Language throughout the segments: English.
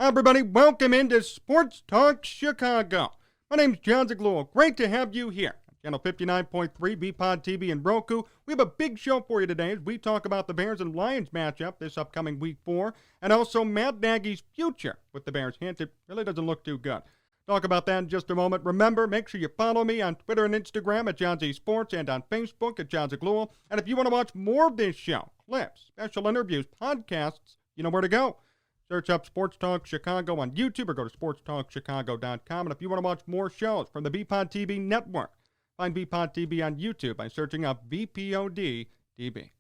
Hi, everybody. Welcome into Sports Talk Chicago. My name's Jon Zaghloul. Great to have you here. Channel 59.3, BPod TV, and Roku. We have a big show for you today as we talk about the Bears and Lions matchup this upcoming Week 4, and also Matt Nagy's future with the Bears. Hint, it really doesn't look too good. Talk about that in just a moment. Remember, make sure you follow me on Twitter and Instagram at Jon Z Sports and on Facebook at Jon Zaghloul. And if you want to watch more of this show, clips, special interviews, podcasts, you know where to go. Search up Sports Talk Chicago on YouTube or go to sportstalkchicago.com. And if you want to watch more shows from the BPod TV network, find BPod TV on YouTube by searching up BPOD TV.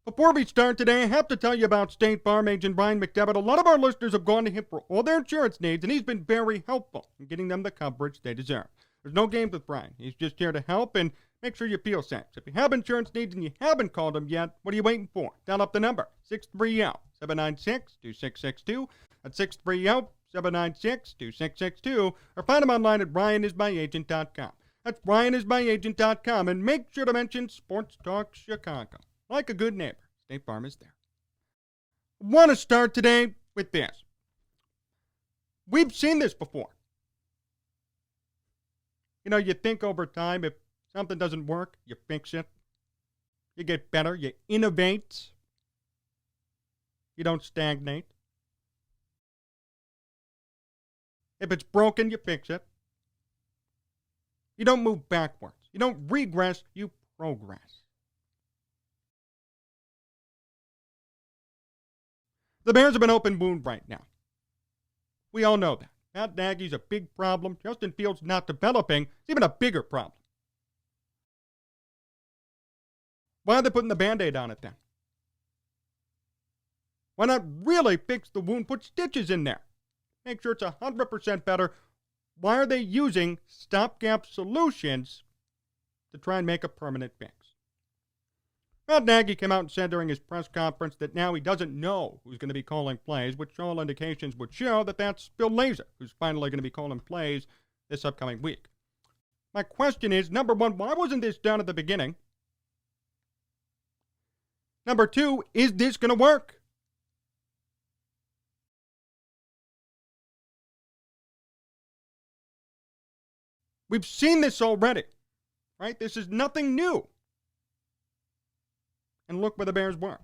Before we start today, I have to tell you about State Farm agent Brian McDevitt. A lot of our listeners have gone to him for all their insurance needs, and he's been very helpful in getting them the coverage they deserve. There's no games with Brian. He's just here to help and make sure you feel safe. So if you have insurance needs and you haven't called him yet, what are you waiting for? Dial up the number, 630-796-2662. That's 630-796-2662. Or find him online at ryanismyagent.com. That's ryanismyagent.com. And make sure to mention Sports Talk Chicago. Like a good neighbor, State Farm is there. I want to start today with this. We've seen this before. You know, you think over time, if something doesn't work, you fix it. You get better. You innovate. You don't stagnate. If it's broken, you fix it. You don't move backwards. You don't regress, you progress. The Bears have an open wound right now. We all know that. Matt Nagy's a big problem. Justin Fields not developing. It's even a bigger problem. Why are they putting the Band-Aid on it then? Why not really fix the wound, put stitches in there? Make sure it's 100% better. Why are they using stopgap solutions to try and make a permanent fix? Matt Nagy came out and said during his press conference that now he doesn't know who's going to be calling plays, which all indications would show that that's Bill Lazor, who's finally going to be calling plays this upcoming week. My question is, number one, why wasn't this done at the beginning? Number two, is this going to work? We've seen this already, right? This is nothing new. And look where the Bears were.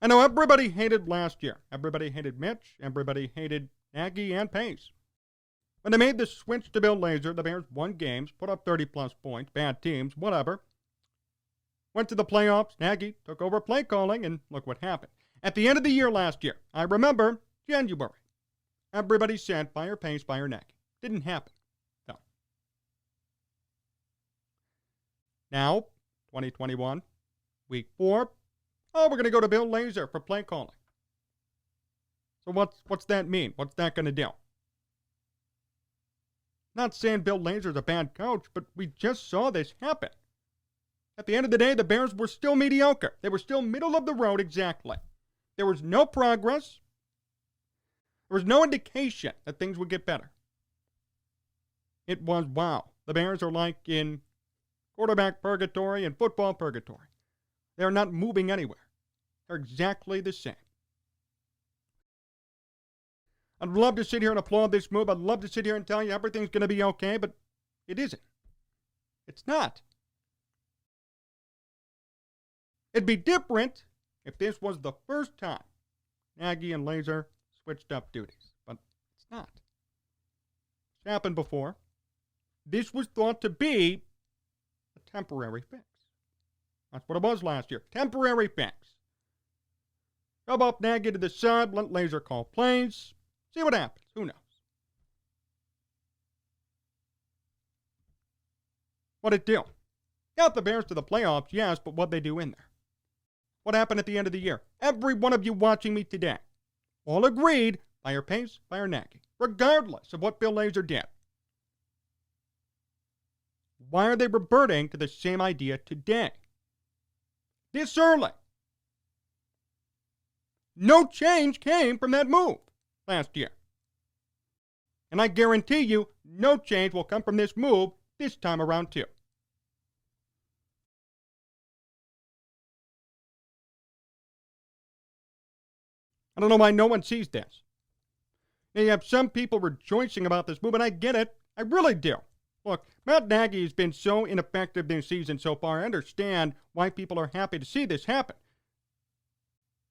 I know everybody hated last year. Everybody hated Mitch. Everybody hated Nagy and Pace. When they made the switch to Bill Lazor, the Bears won games, put up 30-plus points, bad teams, whatever. Went to the playoffs. Nagy took over play calling, and look what happened. At the end of the year last year, I remember January. Everybody said, fire Pace, fire Nagy. Didn't happen. No. Now, 2021, Week 4. Oh, we're going to go to Bill Lazor for play calling. So what's that mean? What's that going to do? Not saying Bill Lazor's a bad coach, but we just saw this happen. At the end of the day, the Bears were still mediocre. They were still middle of the road exactly. There was no progress. There was no indication that things would get better. It was, wow, the Bears are like in quarterback purgatory and football purgatory. They're not moving anywhere. They're exactly the same. I'd love to sit here and applaud this move. I'd love to sit here and tell you everything's going to be okay, but it isn't. It's not. It'd be different if this was the first time Nagy and Lazor switched up duties, but it's not. It's happened before. This was thought to be a temporary fix. That's what it was last year. Temporary fix. Shove off Nagy to the side, let Lazor call plays. See what happens. Who knows? What'd it do? Got the Bears to the playoffs, yes, but what'd they do in there? What happened at the end of the year? Every one of you watching me today all agreed, fire Pace, fire Nagy, regardless of what Bill Lazor did. Why are they reverting to the same idea today? This early. No change came from that move last year. And I guarantee you, no change will come from this move this time around too. I don't know why no one sees this. Now, you have some people rejoicing about this move, and I get it. I really do. Look, Matt Nagy has been so ineffective this season so far. I understand why people are happy to see this happen.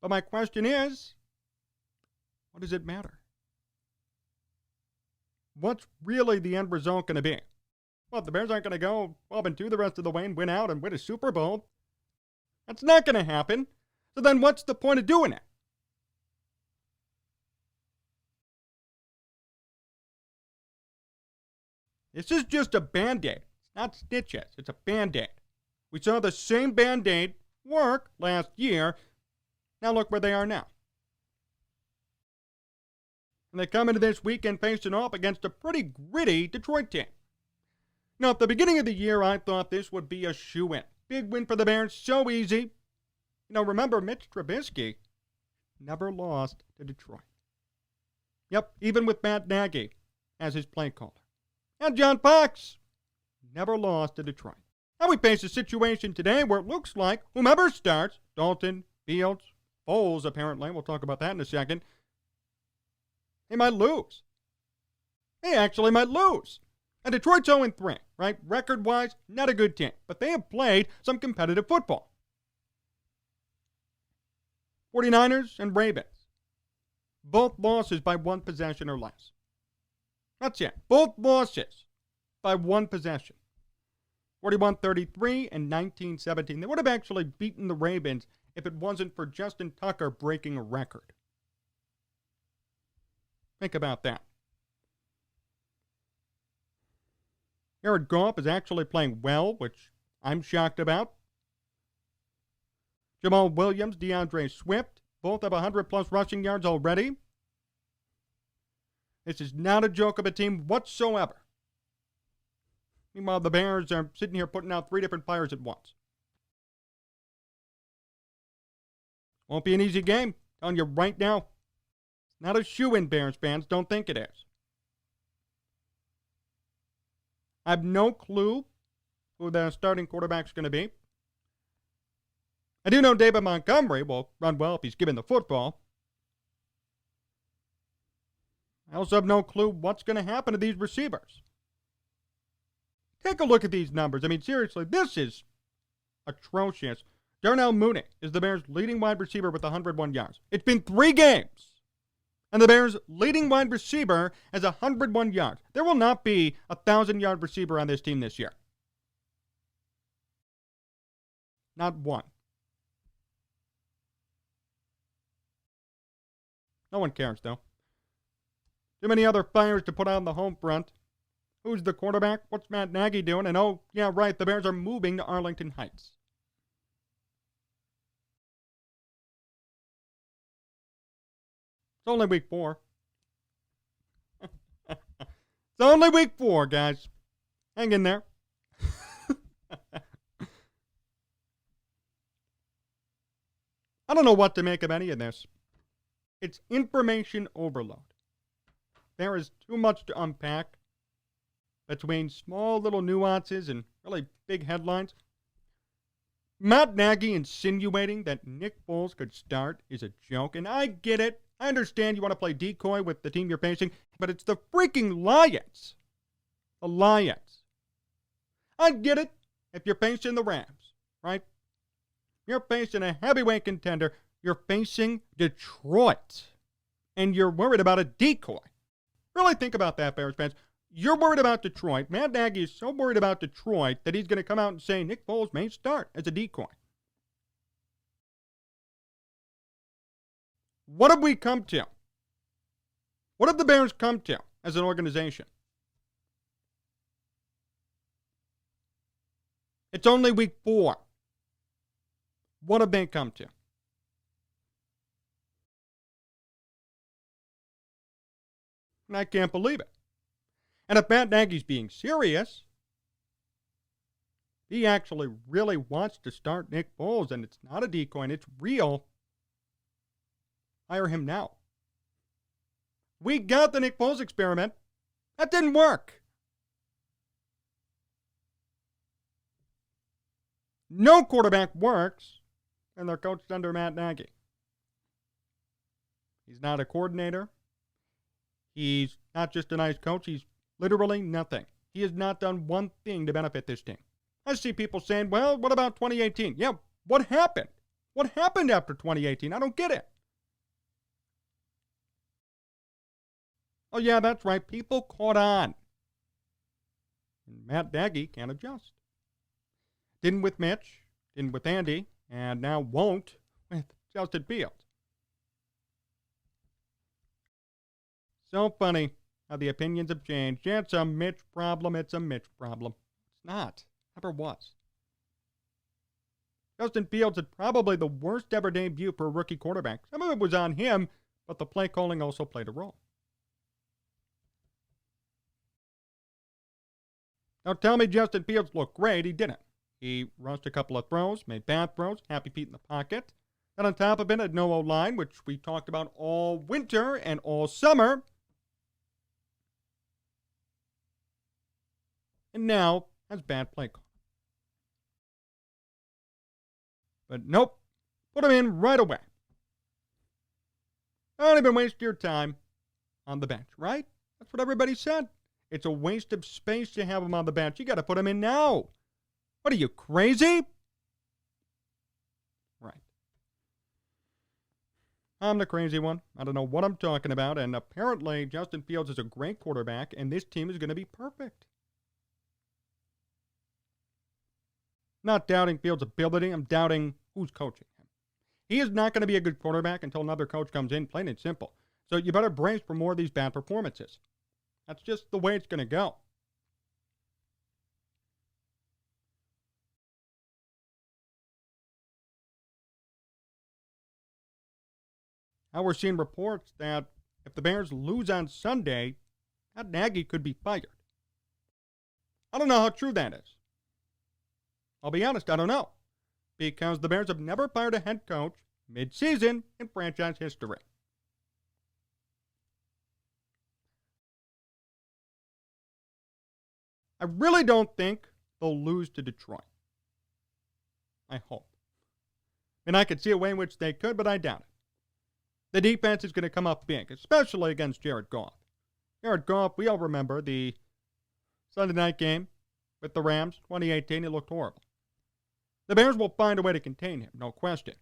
But my question is, what does it matter? What's really the end result going to be? Well, the Bears aren't going to go 12-2 the rest of the way and win out and win a Super Bowl. That's not going to happen. So then what's the point of doing it? This is just a Band-Aid. It's not stitches. It's a Band-Aid. We saw the same Band-Aid work last year. Now look where they are now. And they come into this weekend facing off against a pretty gritty Detroit team. Now, at the beginning of the year, I thought this would be a shoo-in. Big win for the Bears, so easy. Remember, Mitch Trubisky never lost to Detroit. Yep, even with Matt Nagy as his play caller. And John Fox never lost to Detroit. Now we face a situation today where it looks like whomever starts, Dalton, Fields, Foles apparently, we'll talk about that in a second, they might lose. They actually might lose. And Detroit's 0-3, right? Record-wise, not a good team. But they have played some competitive football. 49ers and Ravens. Both losses by one possession or less. That's it. Both losses by one possession. 41-33 and 19-17. They would have actually beaten the Ravens if it wasn't for Justin Tucker breaking a record. Think about that. Jared Goff is actually playing well, which I'm shocked about. Jamal Williams, DeAndre Swift, both have 100-plus rushing yards already. This is not a joke of a team whatsoever. Meanwhile, the Bears are sitting here putting out 3 different fires at once. Won't be an easy game. Telling you right now. Not a shoo-in, Bears fans. Don't think it is. I have no clue who the starting quarterback's going to be. I do know David Montgomery will run well if he's given the football. I also have no clue what's going to happen to these receivers. Take a look at these numbers. I mean, seriously, this is atrocious. Darnell Mooney is the Bears' leading wide receiver with 101 yards. It's been 3 games. And the Bears' leading wide receiver has 101 yards. There will not be a 1,000-yard receiver on this team this year. Not one. No one cares, though. Too many other fires to put out on the home front. Who's the quarterback? What's Matt Nagy doing? And oh, yeah, right, the Bears are moving to Arlington Heights. It's only week 4. It's only week 4, guys. Hang in there. I don't know what to make of any of this. It's information overload. There is too much to unpack between small little nuances and really big headlines. Matt Nagy insinuating that Nick Foles could start is a joke, and I get it. I understand you want to play decoy with the team you're facing, but it's the freaking Lions. The Lions. I get it if you're facing the Rams, right? You're facing a heavyweight contender. You're facing Detroit. And you're worried about a decoy. Really think about that, Bears fans. You're worried about Detroit. Matt Nagy is so worried about Detroit that he's going to come out and say Nick Foles may start as a decoy. What have we come to? What have the Bears come to as an organization? It's only week 4. What have they come to? And I can't believe it. And if Matt Nagy's being serious, he actually really wants to start Nick Foles, and it's not a decoy, and it's real, hire him now. We got the Nick Foles experiment. That didn't work. No quarterback works, and they're coached under Matt Nagy. He's not a coordinator. He's not just a nice coach. He's literally nothing. He has not done one thing to benefit this team. I see people saying, well, what about 2018? Yeah, what happened? What happened after 2018? I don't get it. Oh, yeah, that's right. People caught on. And Matt Nagy can't adjust. Didn't with Mitch, didn't with Andy, and now won't with Justin Fields. So funny how the opinions have changed. Yeah, it's a Mitch problem. It's a Mitch problem. It's not. Never was. Justin Fields had probably the worst ever debut for a rookie quarterback. Some of it was on him, but the play calling also played a role. Now tell me Justin Fields looked great. He didn't. He rushed a couple of throws, made bad throws, happy feet in the pocket. And on top of it, had no O-line, which we talked about all winter and all summer. And now has bad play call. But nope, put him in right away. Don't even waste your time on the bench, right? That's what everybody said. It's a waste of space to have him on the bench. You got to put him in now. What are you, crazy? Right. I'm the crazy one. I don't know what I'm talking about. And apparently, Justin Fields is a great quarterback, and this team is going to be perfect. Not doubting Fields' ability. I'm doubting who's coaching him. He is not going to be a good quarterback until another coach comes in, plain and simple. So you better brace for more of these bad performances. That's just the way it's going to go. Now we're seeing reports that if the Bears lose on Sunday, Matt Nagy could be fired. I don't know how true that is. I'll be honest, I don't know. Because the Bears have never fired a head coach mid-season in franchise history. I really don't think they'll lose to Detroit. I hope. And I could see a way in which they could, but I doubt it. The defense is going to come up big, especially against Jared Goff. Jared Goff, we all remember the Sunday night game with the Rams, 2018. It looked horrible. The Bears will find a way to contain him, no question.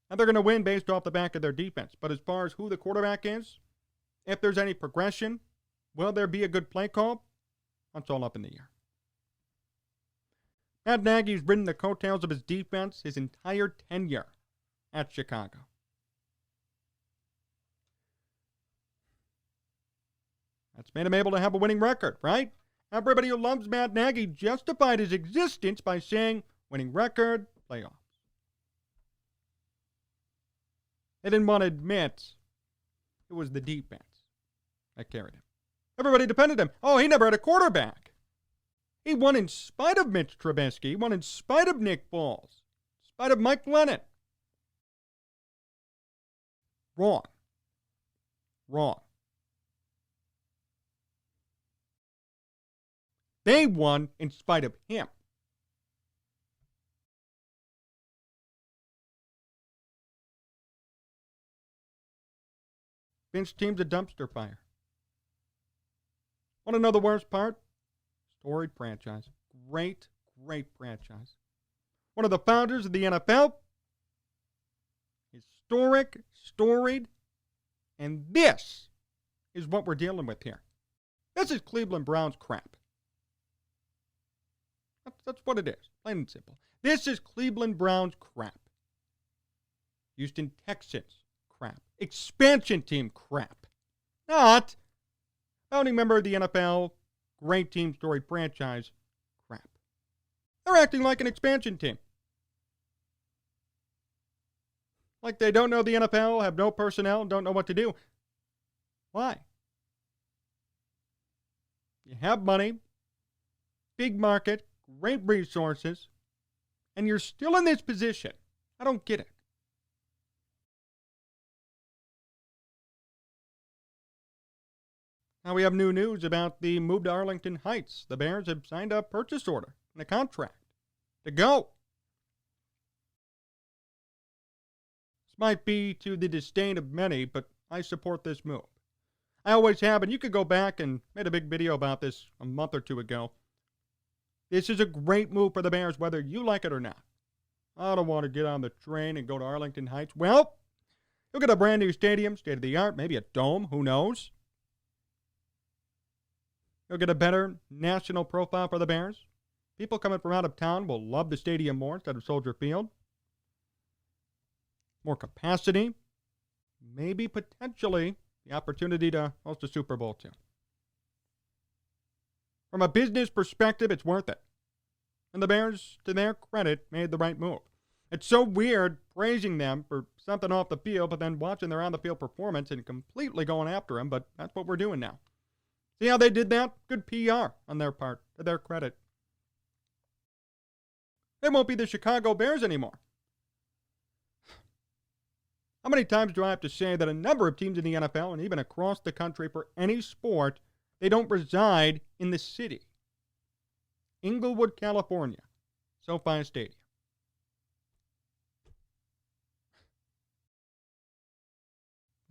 And they're going to win based off the back of their defense. But as far as who the quarterback is, if there's any progression, will there be a good play call? That's all up in the air. Matt Nagy's ridden the coattails of his defense his entire tenure at Chicago. That's made him able to have a winning record, right? Everybody who loves Matt Nagy justified his existence by saying, winning record, playoffs. They didn't want to admit it was the defense that carried him. Everybody depended on him. Oh, he never had a quarterback. He won in spite of Mitch Trubisky. He won in spite of Nick Foles. In spite of Mike Lennon. Wrong. They won in spite of him. Vince team's a dumpster fire. Want to know the worst part? Storied franchise. Great franchise. One of the founders of the NFL. Historic, storied. And this is what we're dealing with here. This is Cleveland Browns crap. That's what it is. Plain and simple. This is Cleveland Browns crap. Houston Texans crap. Expansion team crap. Not founding member of the NFL, great team, storied franchise crap. They're acting like an expansion team. Like they don't know the NFL, have no personnel, don't know what to do. Why? You have money, big market, great resources, and you're still in this position. I don't get it. Now we have new news about the move to Arlington Heights. The Bears have signed a purchase order and a contract to go. This might be to the disdain of many, but I support this move. I always have, and you could go back and made a big video about this a month or two ago. This is a great move for the Bears, whether you like it or not. I don't want to get on the train and go to Arlington Heights. Well, you'll get a brand new stadium, state of the art, maybe a dome, who knows? You'll get a better national profile for the Bears. People coming from out of town will love the stadium more instead of Soldier Field. More capacity. Maybe potentially the opportunity to host a Super Bowl too. From a business perspective, it's worth it. And the Bears, to their credit, made the right move. It's so weird praising them for something off the field, but then watching their on-the-field performance and completely going after them, but that's what we're doing now. See how they did that? Good PR on their part, to their credit. They won't be the Chicago Bears anymore. How many times do I have to say that a number of teams in the NFL and even across the country for any sport, they don't reside in the city? Inglewood, California, SoFi Stadium.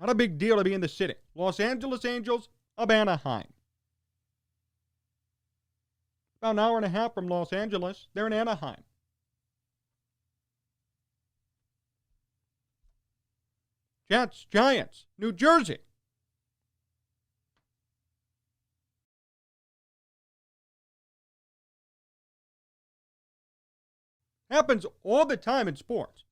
Not a big deal to be in the city. Los Angeles Angels of Anaheim. About an hour and a half from Los Angeles, they're in Anaheim. Jets, Giants, New Jersey. Happens all the time in sports.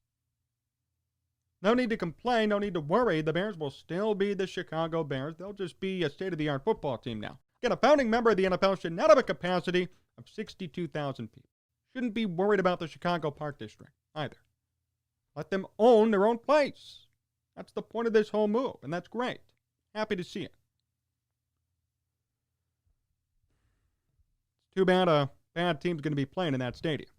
No need to complain, no need to worry. The Bears will still be the Chicago Bears. They'll just be a state-of-the-art football team now. Again, a founding member of the NFL should not have a capacity of 62,000 people. Shouldn't be worried about the Chicago Park District either. Let them own their own place. That's the point of this whole move, and that's great. Happy to see it. It's too bad a bad team's going to be playing in that stadium.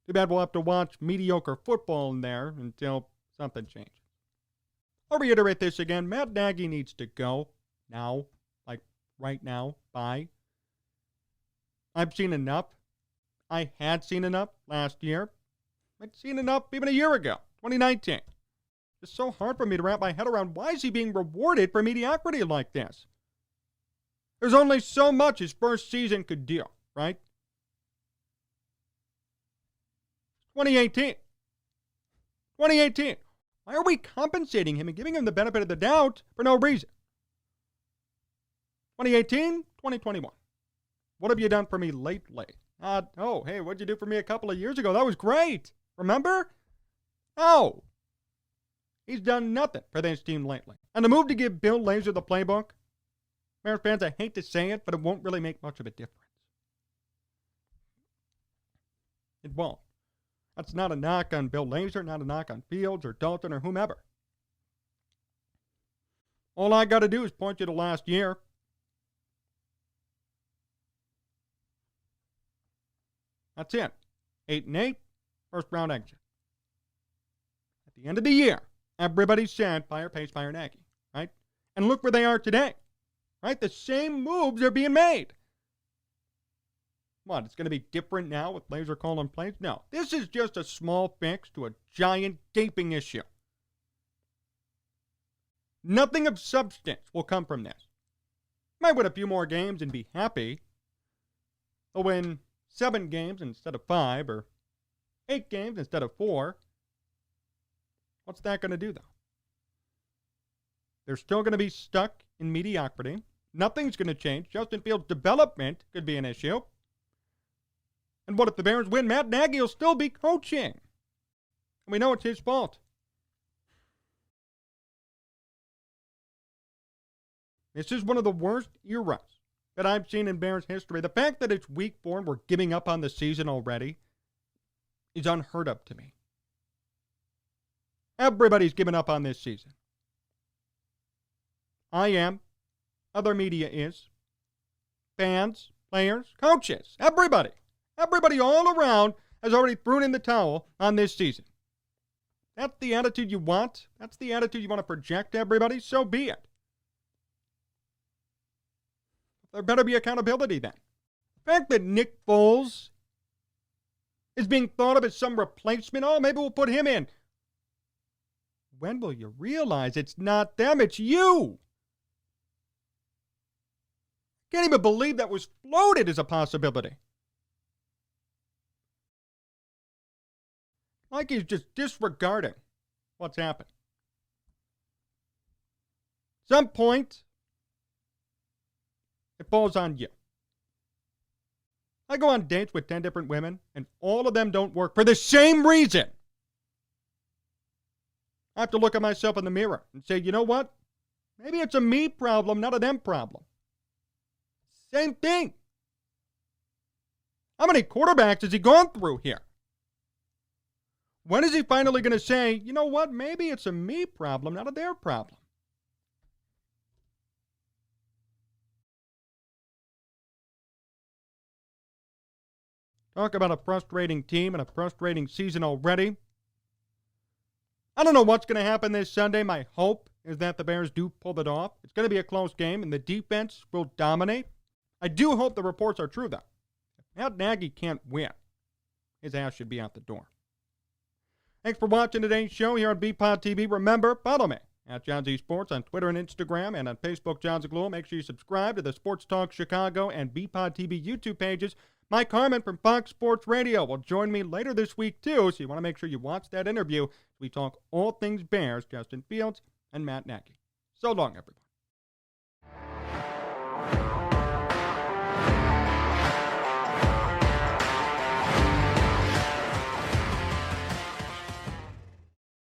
Too bad we'll have to watch mediocre football in there until something changes. I'll reiterate this again. Matt Nagy needs to go now, like right now, bye. I've seen enough. I had seen enough last year. I'd seen enough even a year ago, 2019. It's so hard for me to wrap my head around why is he being rewarded for mediocrity like this? There's only so much his first season could do, right? 2018. Why are we compensating him and giving him the benefit of the doubt for no reason? 2018, 2021. What have you done for me lately? Hey, what'd you do for me a couple of years ago? That was great. Remember? No. He's done nothing for this team lately. And the move to give Bill Lazor the playbook, Bears fans, I hate to say it, but it won't really make much of a difference. It won't. That's not a knock on Bill Lazor, not a knock on Fields or Dalton or whomever. All I got to do is point you to last year. That's it. 8-8, first round exit. At the end of the year, everybody said, fire Pace, fire Nagy, right? And look where they are today, right? The same moves are being made. What, it's going to be different now with Lazor calling plays? No, this is just a small fix to a giant gaping issue. Nothing of substance will come from this. Might win a few more games and be happy. They'll win 7 games instead of 5, or 8 games instead of 4. What's that going to do, though? They're still going to be stuck in mediocrity. Nothing's going to change. Justin Fields' development could be an issue. And what if the Bears win? Matt Nagy will still be coaching. And we know it's his fault. This is one of the worst eras that I've seen in Bears history. The fact that it's week 4 and we're giving up on the season already is unheard of to me. Everybody's given up on this season. I am. Other media is. Fans, players, coaches, everybody. Everybody all around has already thrown in the towel on this season. That's the attitude you want? That's the attitude you want to project to everybody? So be it. There better be accountability then. The fact that Nick Foles is being thought of as some replacement, maybe we'll put him in. When will you realize it's not them, it's you? Can't even believe that was floated as a possibility. Like he's just disregarding what's happened. Some point, it falls on you. I go on dates with 10 different women, and all of them don't work for the same reason. I have to look at myself in the mirror and say, you know what? Maybe it's a me problem, not a them problem. Same thing. How many quarterbacks has he gone through here? When is he finally going to say, you know what? Maybe it's a me problem, not a their problem? Talk about a frustrating team and a frustrating season already. I don't know what's going to happen this Sunday. My hope is that the Bears do pull it off. It's going to be a close game, and the defense will dominate. I do hope the reports are true, though. If Matt Nagy can't win, his ass should be out the door. Thanks for watching today's show here on BPOD TV. Remember, follow me at Jon Z Sports on Twitter and Instagram, and on Facebook, Jon Zaghloul. Make sure you subscribe to the Sports Talk Chicago and BPOD TV YouTube pages. Mike Harmon from Fox Sports Radio will join me later this week, too, so you want to make sure you watch that interview. We talk all things Bears, Justin Fields, and Matt Nagy. So long, everyone.